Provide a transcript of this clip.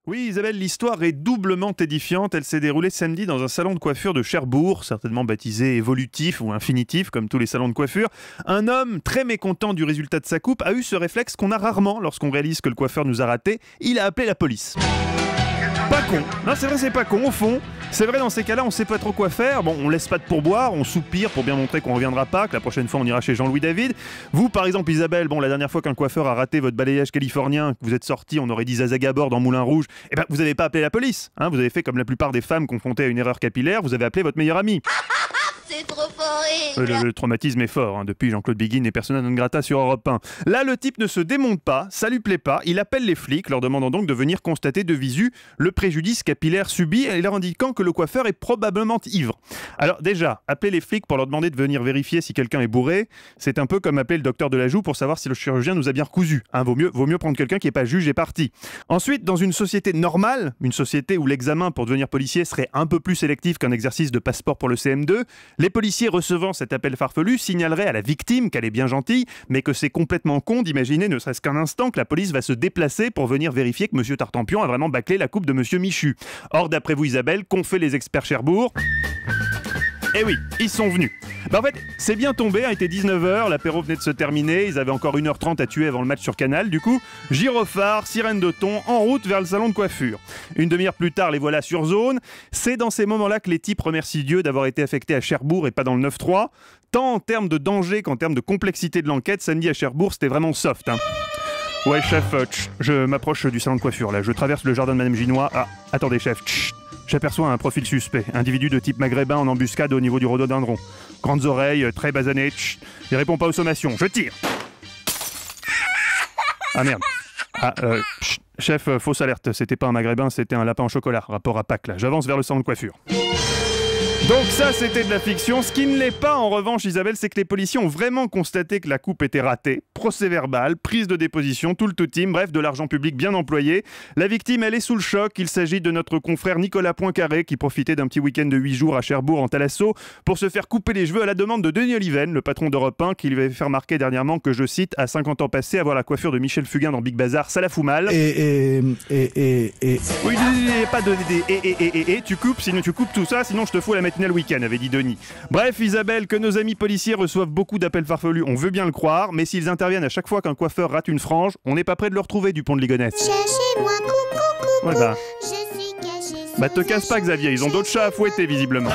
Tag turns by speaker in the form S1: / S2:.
S1: Oui, Isabelle, l'histoire est doublement édifiante. Elle s'est déroulée samedi dans un salon de coiffure de Cherbourg, certainement baptisé Évolutif ou Infinitif, comme tous les salons de coiffure. Un homme, très mécontent du résultat de sa coupe, a eu ce réflexe qu'on a rarement lorsqu'on réalise que le coiffeur nous a raté. Il a appelé la police. Pas con. Non, c'est vrai, c'est pas con. Au fond, c'est vrai, dans ces cas-là, on sait pas trop quoi faire. Bon, on laisse pas de pourboire, on soupire pour bien montrer qu'on reviendra pas, que la prochaine fois on ira chez Jean-Louis David. Vous, par exemple, Isabelle, bon, la dernière fois qu'un coiffeur a raté votre balayage californien, que vous êtes sorti, on aurait dit Zazaga à bord dans Moulin Rouge, eh ben, vous avez pas appelé la police. Hein, vous avez fait comme la plupart des femmes confrontées à une erreur capillaire, vous avez appelé votre meilleur ami.
S2: C'est trop horrible.
S1: Le traumatisme est fort, hein, depuis Jean-Claude Biguine et Persona non grata sur Europe 1. Là, le type ne se démonte pas, ça lui plaît pas, il appelle les flics, leur demandant donc de venir constater de visu le préjudice capillaire subi et leur indiquant que le coiffeur est probablement ivre. Alors déjà, appeler les flics pour leur demander de venir vérifier si quelqu'un est bourré, c'est un peu comme appeler le docteur de la joue pour savoir si le chirurgien nous a bien recousu. Hein, vaut mieux prendre quelqu'un qui n'est pas juge et parti. Ensuite, dans une société normale, une société où l'examen pour devenir policier serait un peu plus sélectif qu'un exercice de passeport pour le CM2, les policiers recevant cet appel farfelu signaleraient à la victime qu'elle est bien gentille, mais que c'est complètement con d'imaginer ne serait-ce qu'un instant que la police va se déplacer pour venir vérifier que Monsieur Tartampion a vraiment bâclé la coupe de Monsieur Michu. Or, d'après vous Isabelle, qu'ont fait les experts Cherbourg ? Eh oui, ils sont venus. En fait, c'est bien tombé, il était 19h, l'apéro venait de se terminer, ils avaient encore 1h30 à tuer avant le match sur Canal, du coup, gyrophare, sirène de thon, en route vers le salon de coiffure. Une demi-heure plus tard, les voilà sur zone. C'est dans ces moments-là que les types remercient Dieu d'avoir été affectés à Cherbourg et pas dans le 9-3. Tant en termes de danger qu'en termes de complexité de l'enquête, samedi à Cherbourg, c'était vraiment soft. Hein. Ouais, chef, je m'approche du salon de coiffure, là. Je traverse le jardin de Madame Ginois. Ah, attendez, chef, j'aperçois un profil suspect. Individu de type maghrébin en embuscade au niveau du rhododendron. Grandes oreilles, très basanées. Il répond pas aux sommations. Je tire. Ah merde. Ah, chef, fausse alerte. C'était pas un maghrébin, c'était un lapin au chocolat. Rapport à Pâques, là. J'avance vers le salon de coiffure. Donc ça, c'était de la fiction. Ce qui ne l'est pas, en revanche, Isabelle, c'est que les policiers ont vraiment constaté que la coupe était ratée. Procès verbal, prise de déposition, tout le tout-team, bref, de l'argent public bien employé. La victime, elle est sous le choc. Il s'agit de notre confrère Nicolas Poincaré, qui profitait d'un petit week-end de 8 jours à Cherbourg, en Thalasso, pour se faire couper les cheveux à la demande de Denis Oliven, le patron d'Europe 1, qui lui avait fait remarquer dernièrement que, je cite, à 50 ans passés, avoir la coiffure de Michel Fugain dans Big Bazar, ça la fout mal. Oui, pas de... tu coupes, sinon tu coupes tout ça, sinon je te fous la matinale week-end, avait dit Denis. Bref, Isabelle, que nos amis policiers reçoivent beaucoup d'appels farfelus, on veut bien le croire, mais s'ils interviennent à chaque fois qu'un coiffeur rate une frange, on n'est pas près de le retrouver du pont de Ligonnès.
S2: Cherchez-moi, coucou, coucou.
S1: Ouais bah.
S2: Je suis caché.
S1: Bah te casse pas Xavier, ils ont d'autres chats à fouetter visiblement.